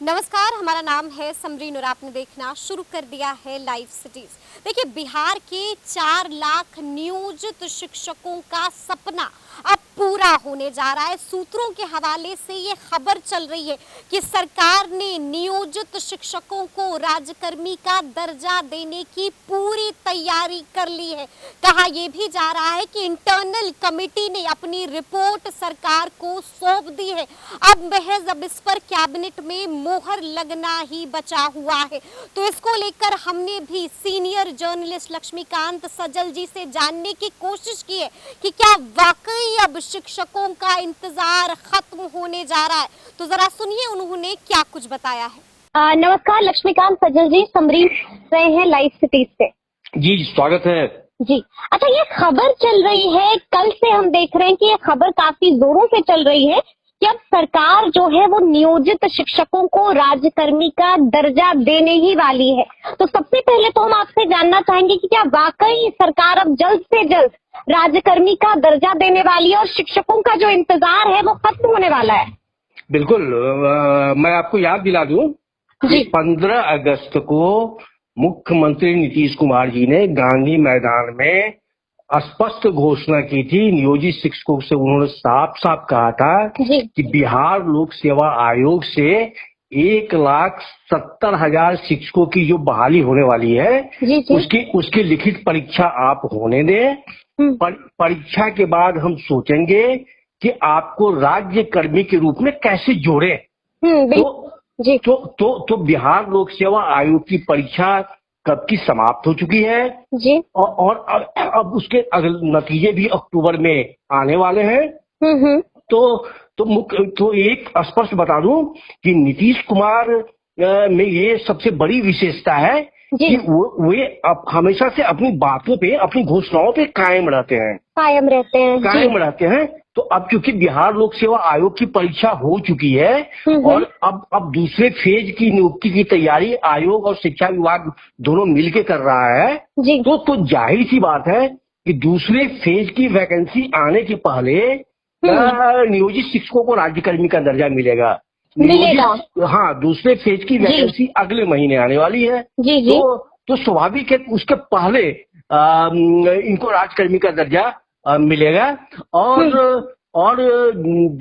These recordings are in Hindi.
नमस्कार, हमारा नाम है समरीन और आपने देखना शुरू कर दिया है लाइव सिटीज। देखिए, बिहार के 4 लाख नियोजित शिक्षकों का सपना अब पूरा होने जा रहा है। सूत्रों के हवाले से ये खबर चल रही है कि सरकार ने नियोजित शिक्षकों को राज्यकर्मी का दर्जा देने की पूरी तैयारी कर ली है। कहा यह भी जा रहा है कि इंटरनल कमेटी ने अपनी रिपोर्ट सरकार को सौंप दी है। अब महज अब इस पर कैबिनेट में मोहर लगना ही बचा हुआ है। तो इसको लेकर हमने भी सीनियर जर्नलिस्ट लक्ष्मीकांत सजल जी से जानने की कोशिश की है कि क्या वाकई अब शिक्षकों का इंतजार खत्म होने जा रहा है। तो जरा सुनिए उन्होंने क्या कुछ बताया है। नमस्कार, लक्ष्मीकांत सजल जी, समरीन रहे हैं लाइव सिटीज से। जी, स्वागत है जी। अच्छा, ये खबर चल रही है, कल से हम देख रहे हैं कि ये खबर काफी जोरों से चल रही है कि अब सरकार जो है वो नियोजित शिक्षकों को राज्यकर्मी का दर्जा देने ही वाली है। तो सबसे पहले तो हम आपसे जानना चाहेंगे कि क्या वाकई सरकार अब जल्द से जल्द राज्यकर्मी का दर्जा देने वाली है और शिक्षकों का जो इंतजार है वो खत्म होने वाला है। बिल्कुल। मैं आपको याद दिला दूं कि 15 अगस्त को मुख्यमंत्री नीतीश कुमार जी ने गांधी मैदान में स्पष्ट घोषणा की थी। नियोजित शिक्षकों से उन्होंने साफ साफ कहा था कि बिहार लोक सेवा आयोग से 1,70,000 शिक्षकों की जो बहाली होने वाली है उसकी लिखित परीक्षा आप होने दें। परीक्षा के बाद हम सोचेंगे कि आपको राज्य कर्मी के रूप में कैसे जोड़े। तो बिहार लोक सेवा आयोग की परीक्षा कब की समाप्त हो चुकी है जी। और अब उसके नतीजे भी अक्टूबर में आने वाले हैं। तो एक स्पष्ट बता दूं कि नीतीश कुमार में ये सबसे बड़ी विशेषता है कि वे हमेशा से अपनी बातों पे, अपनी घोषणाओं पे कायम रहते हैं। तो अब क्योंकि बिहार लोक सेवा आयोग की परीक्षा हो चुकी है और अब दूसरे फेज की नियुक्ति की तैयारी आयोग और शिक्षा विभाग दोनों मिलके कर रहा है। तो जाहिर सी बात है कि दूसरे फेज की वैकेंसी आने के पहले नियोजित शिक्षकों को राज्यकर्मी का दर्जा मिलेगा। हाँ, दूसरे फेज की वैकेंसी अगले महीने आने वाली है। तो स्वाभाविक है उसके पहले इनको राज्यकर्मी का दर्जा मिलेगा। और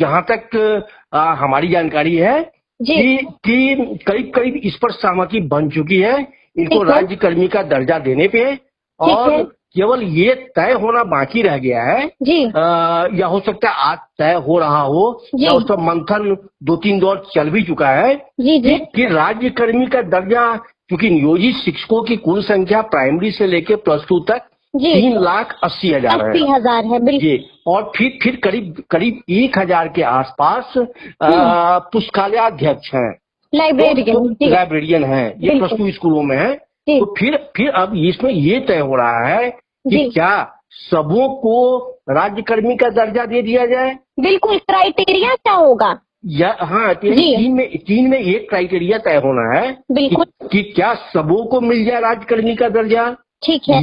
जहाँ तक हमारी जानकारी है कि करीब इस पर सहमति बन चुकी है इनको राज्यकर्मी का दर्जा देने पे। और केवल ये तय होना बाकी रह गया है या हो सकता है आज तय हो रहा हो या उसका मंथन 2-3 दौर चल भी चुका है कि राज्यकर्मी का दर्जा, क्योंकि नियोजित शिक्षकों की कुल संख्या प्राइमरी से लेकर +2 तक 3,80,000 है। और फिर करीब 1,000 के आसपास पुस्तकालयाध्यक्ष हैं, लाइब्रेरियन हैं, ये +2 स्कूलों में है। तो फिर अब इसमें ये तय हो रहा है कि क्या सबों को राज्यकर्मी का दर्जा दे दिया जाए। बिल्कुल, क्राइटेरिया क्या होगा? हाँ, तीन में एक क्राइटेरिया तय होना है कि क्या सबों को मिल जाए राज्यकर्मी का दर्जा, ठीक है,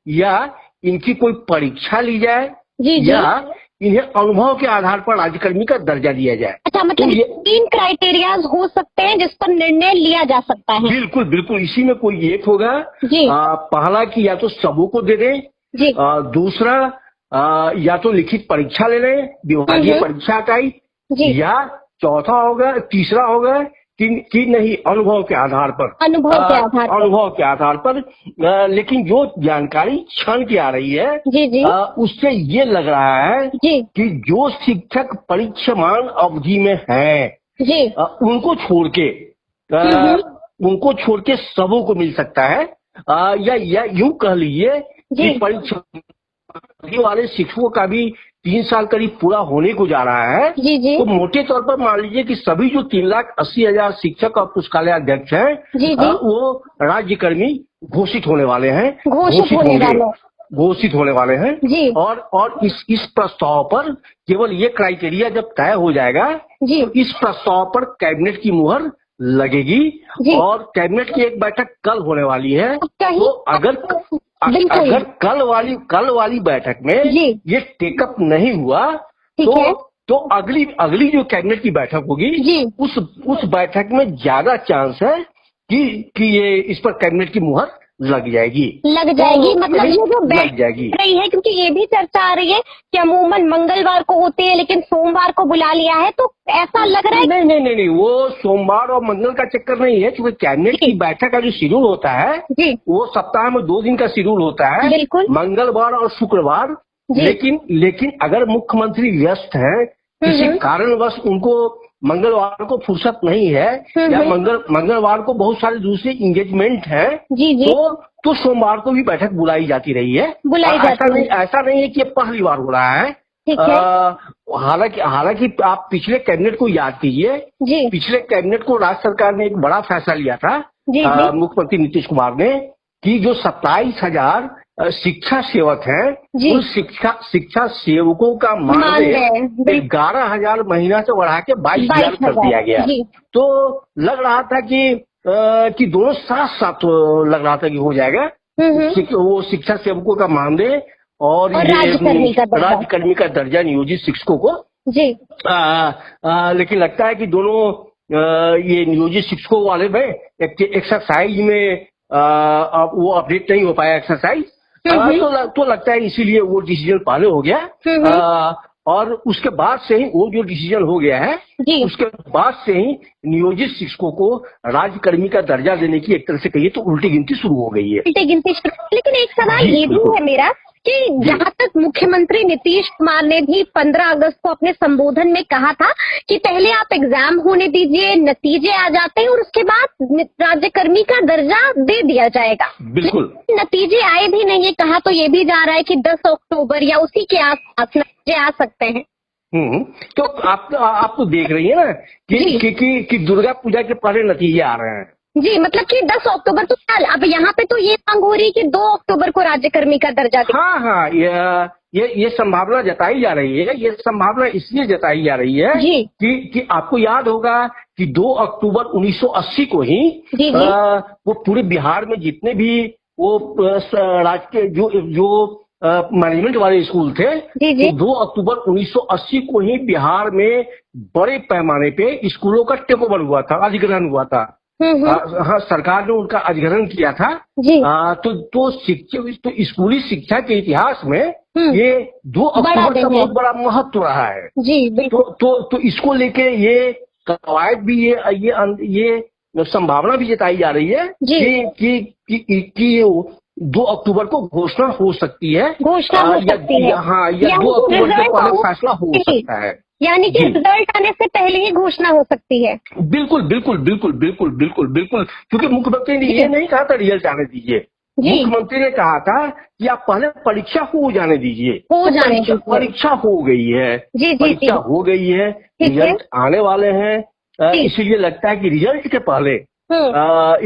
या इनकी कोई परीक्षा ली जाए या इन्हें अनुभव के आधार पर राज्यकर्मी का दर्जा दिया जाए। अच्छा, मतलब ये 3 क्राइटेरियाज हो सकते हैं जिस पर निर्णय लिया जा सकता है। बिल्कुल, इसी में कोई एक होगा। पहला कि या तो सबों को दे दें, दूसरा या तो लिखित परीक्षा ले लें, विभागीय परीक्षा का, या तीसरा होगा कि नहीं अनुभव के आधार पर। लेकिन जो जानकारी क्षण की आ रही है उससे ये लग रहा है कि जो शिक्षक परीक्षामान अवधि में है उनको छोड़ के सबों को मिल सकता है। या यूं कह लीजिए कि परीक्षा वाले शिक्षकों का भी 3 साल करीब पूरा होने को जा रहा है। तो मोटे तौर पर मान लीजिए कि सभी जो 3,80,000 शिक्षक और पुस्तकालयाध्यक्ष हैं वो राज्यकर्मी घोषित होने वाले हैं, घोषित होने वाले हैं। और इस प्रस्ताव पर केवल ये क्राइटेरिया जब तय हो जाएगा तो इस प्रस्ताव पर कैबिनेट की मुहर लगेगी और कैबिनेट की एक बैठक कल होने वाली है। तो अगर कल वाली बैठक में ये टेकअप नहीं हुआ तो अगली अगली जो कैबिनेट की बैठक होगी उस बैठक में ज्यादा चांस है कि ये इस पर कैबिनेट की मुहर लग जाएगी। मतलब ये जो लग जाएगी रही है, क्योंकि ये भी चर्चा आ रही है कि अमूमन मंगलवार को होती है लेकिन सोमवार को बुला लिया है, तो ऐसा लग रहा है। नहीं, वो सोमवार और मंगल का चक्कर नहीं है, क्योंकि कैबिनेट की बैठक का जो शेड्यूल होता है वो सप्ताह में 2 दिन का शेड्यूल होता है, मंगलवार और शुक्रवार। लेकिन अगर मुख्यमंत्री व्यस्त है, किसी कारणवश उनको मंगलवार को फुर्सत नहीं है या मंगलवार को बहुत सारे दूसरे इंगेजमेंट हैं, तो सोमवार को भी बैठक बुलाई जाती रही है। ऐसा नहीं है कि ये पहली बार हो रहा है। हालांकि आप पिछले कैबिनेट को याद कीजिए, पिछले कैबिनेट को राज्य सरकार ने एक बड़ा फैसला लिया था, मुख्यमंत्री नीतीश कुमार ने, कि जो 27,000 शिक्षा सेवक हैं, उन शिक्षा सेवकों का मानदेय 11,000 महीना से बढ़ा के 22,000 कर दिया गया। तो लग रहा था कि दोनों साथ साथ लग रहा था कि हो जाएगा, वो शिक्षा सेवकों का मानदेय और राज्यकर्मी का दर्जा नियोजित शिक्षकों को। लेकिन लगता है कि दोनों ये नियोजित शिक्षकों वाले में एक्सरसाइज में वो अपडेट नहीं हो पाया एक्सरसाइज, तो लगता है इसीलिए वो डिसीजन पहले हो गया। और उसके बाद से ही वो जो डिसीजन हो गया है, उसके बाद से ही नियोजित शिक्षकों को राज्यकर्मी का दर्जा देने की एक तरह से कहिए तो उल्टी गिनती शुरू हो गई है। लेकिन एक सवाल ये भी है मेरा कि जहाँ तक मुख्यमंत्री नीतीश कुमार ने भी 15 अगस्त को अपने संबोधन में कहा था कि पहले आप एग्जाम होने दीजिए, नतीजे आ जाते हैं और उसके बाद राज्यकर्मी का दर्जा दे दिया जाएगा। बिल्कुल नतीजे आए भी नहीं है, कहा तो ये भी जा रहा है कि 10 अक्टूबर या उसी के आसपास नतीजे आ सकते हैं। तो आप तो देख रही है ना कि दुर्गा पूजा के पहले नतीजे आ रहे हैं। मतलब कि 10 अक्टूबर तो अब यहाँ पे तो ये मांग हो रही है कि 2 अक्टूबर को राज्यकर्मी का दर्जा। हाँ, ये संभावना जताई जा रही है। ये संभावना इसलिए जताई जा रही है कि आपको याद होगा कि 2 अक्टूबर 1980 को ही वो पूरे बिहार में जितने भी वो राजकीय जो मैनेजमेंट वाले स्कूल थे, तो 2 अक्टूबर 1980 को ही बिहार में बड़े पैमाने पे स्कूलों का टेक ओवर हुआ था, अधिग्रहण हुआ था। हाँ, सरकार ने उनका अधिग्रहण किया था। तो स्कूली शिक्षा के इतिहास में ये 2 अक्टूबर का बहुत बड़ा महत्व रहा है। तो इसको लेके ये कवायद भी ये संभावना भी जताई जा रही है कि 2 अक्टूबर को घोषणा हो सकती है, या 2 अक्टूबर से पहले फैसला हो सकता है, यानी कि रिजल्ट आने से पहले ही घोषणा हो सकती है। बिल्कुल, क्योंकि मुख्यमंत्री ने ये नहीं कहा था रिजल्ट आने दीजिए, मुख्यमंत्री ने कहा था कि आप पहले परीक्षा हो जाने दीजिए। परीक्षा हो गई है, परीक्षा हो गई है, रिजल्ट आने वाले हैं, इसीलिए लगता है कि रिजल्ट के पहले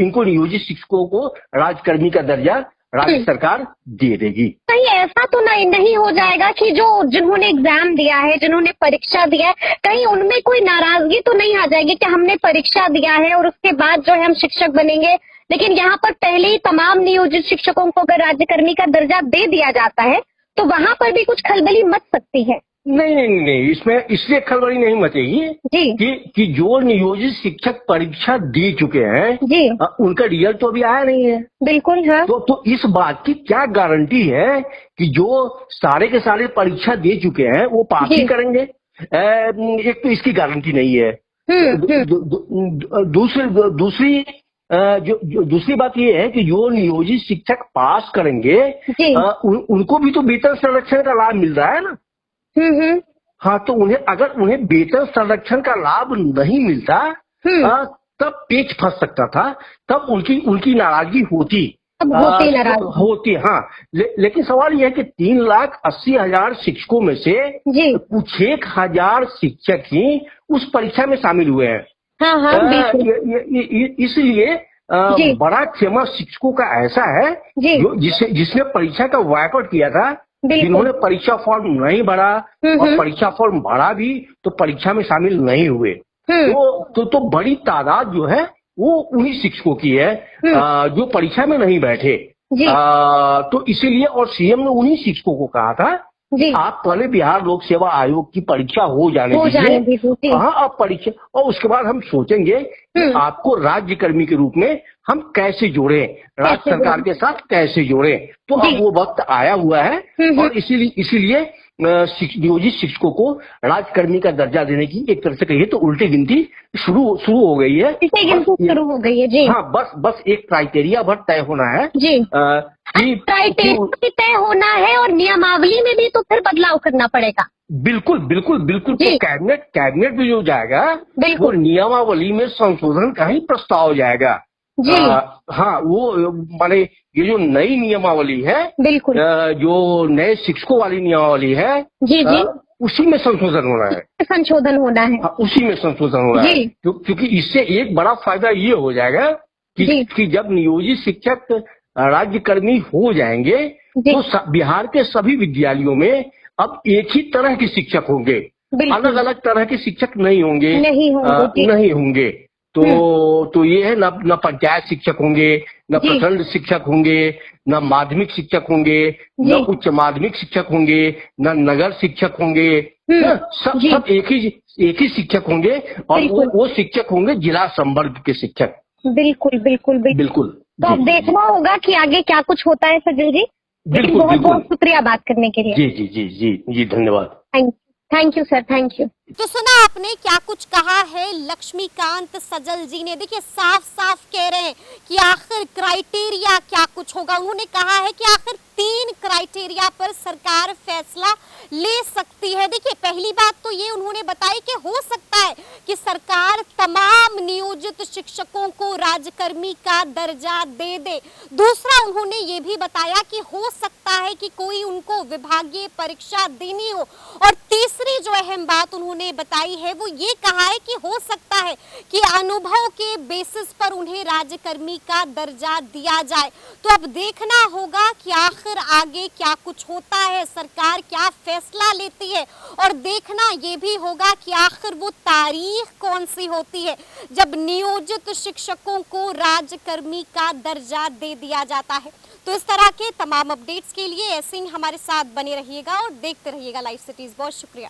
इनको नियोजित शिक्षकों को राज्यकर्मी का दर्जा राज्य सरकार दे देगी। कहीं ऐसा तो नहीं हो जाएगा कि जिन्होंने एग्जाम दिया है, जिन्होंने परीक्षा दिया है, कहीं उनमें कोई नाराजगी तो नहीं आ जाएगी कि हमने परीक्षा दिया है और उसके बाद जो है हम शिक्षक बनेंगे, लेकिन यहाँ पर पहले ही तमाम नियोजित शिक्षकों को अगर राज्यकर्मी का दर्जा दे दिया जाता है तो वहाँ पर भी कुछ खलबली मच सकती है। नहीं, इसमें इसलिए खलबली नहीं मचेगी कि जो नियोजित शिक्षक परीक्षा दे चुके हैं उनका रिजल्ट तो अभी आया नहीं है। बिल्कुल है। तो इस बात की क्या गारंटी है कि जो सारे के सारे परीक्षा दे चुके हैं वो पास ही करेंगे? एक तो इसकी गारंटी नहीं है। दूसरी बात ये है कि जो नियोजित शिक्षक पास करेंगे उनको भी तो वेतन संरक्षण का लाभ मिल रहा है ना। हाँ, तो अगर उन्हें वेतन संरक्षण का लाभ नहीं मिलता तब पेच फंस सकता था, तब उनकी नाराजगी होती। हाँ, लेकिन सवाल यह है कि 3,80,000 शिक्षकों में से कुछ 1,000 शिक्षक ही उस परीक्षा में शामिल हुए हैं। इसलिए बड़ा क्षमा शिक्षकों का ऐसा है जिसने परीक्षा का बॉयकॉट किया था, जिन्होंने परीक्षा फॉर्म नहीं भरा और परीक्षा फॉर्म भरा भी तो परीक्षा में शामिल नहीं हुए। तो बड़ी तादाद जो है वो उन्हीं शिक्षकों की है जो परीक्षा में नहीं बैठे। तो इसीलिए और सीएम ने उन्हीं शिक्षकों को कहा था जी। आप पहले बिहार लोक सेवा आयोग की परीक्षा हो जाने दीजिए। हाँ, आप परीक्षा, और उसके बाद हम सोचेंगे कि आपको राज्य कर्मी के रूप में हम कैसे जोड़े, राज्य सरकार के साथ कैसे जोड़े। तो अब वो वक्त आया हुआ है, और इसीलिए नियोजित शिक्षकों को राज्यकर्मी का दर्जा देने की एक तरह से कहिए तो उल्टी गिनती शुरू हो गई है। शुरू हो गई है जी। हाँ, बस एक क्राइटेरिया भर तय होना है जी। क्राइटेरिया तय होना है, और नियमावली में भी तो फिर बदलाव करना पड़ेगा। बिल्कुल बिल्कुल बिल्कुल। तो कैबिनेट में जो जाएगा वो नियमावली में संशोधन का ही प्रस्ताव जाएगा जी। हाँ, वो माने ये जो नई नियमावली है, बिल्कुल, जो नए शिक्षकों वाली नियमावली है जी जी, उसी में संशोधन होना है। हाँ, उसी में संशोधन होना है, क्योंकि इससे एक बड़ा फायदा ये हो जाएगा कि जब नियोजित शिक्षक राज्यकर्मी हो जाएंगे तो बिहार के सभी विद्यालयों में अब एक ही तरह के शिक्षक होंगे, अलग अलग तरह के शिक्षक नहीं होंगे। तो ये है, न पंचायत शिक्षक होंगे, न प्रखंड शिक्षक होंगे, न माध्यमिक शिक्षक होंगे, न उच्च माध्यमिक शिक्षक होंगे, न नगर शिक्षक होंगे। सब एक ही शिक्षक होंगे, और वो शिक्षक होंगे जिला संवर्ग के शिक्षक। बिल्कुल। तो अब देखना होगा कि आगे क्या कुछ होता है सजल जी। बिल्कुल, बहुत शुक्रिया बात करने के लिए। जी जी जी जी जी, धन्यवाद। Thank you sir, thank you. तो सुना आपने क्या कुछ कहा है लक्ष्मीकांत सजल जी ने। देखिए, साफ साफ कह रहे हैं कि आखिर क्राइटेरिया क्या कुछ होगा। उन्होंने कहा है कि आखिर 3 क्राइटेरिया पर सरकार फैसला ले सकती है। देखिए, पहली बात तो ये उन्होंने बताई कि हो सकता है कि सरकार तमाम नियोजित शिक्षकों को राज्यकर्मी का दर्जा दे दे। दूसरा, उन्होंने ये भी बताया कि हो सकता है कि कोई उनको विभागीय परीक्षा देनी हो। और तीसरी जो अहम बात उन्होंने बताई है वो ये कहा है कि हो सकता है कि अनुभव के बेसिस पर उन्हें राज्यकर्मी का दर्जा दिया जाए। तो अब देखना होगा कि आखिर आगे क्या कुछ होता है, सरकार क्या फैसला लेती है, और देखना ये भी होगा कि आखिर वो तारीख कौन सी होती है जब नियोजित शिक्षकों को राज्यकर्मी का दर्जा दे दिया जाता है। तो इस तरह के तमाम अपडेट्स के लिए ऐसे ही हमारे साथ बने रहिएगा और देखते रहिएगा लाइव सिटीज। बहुत शुक्रिया।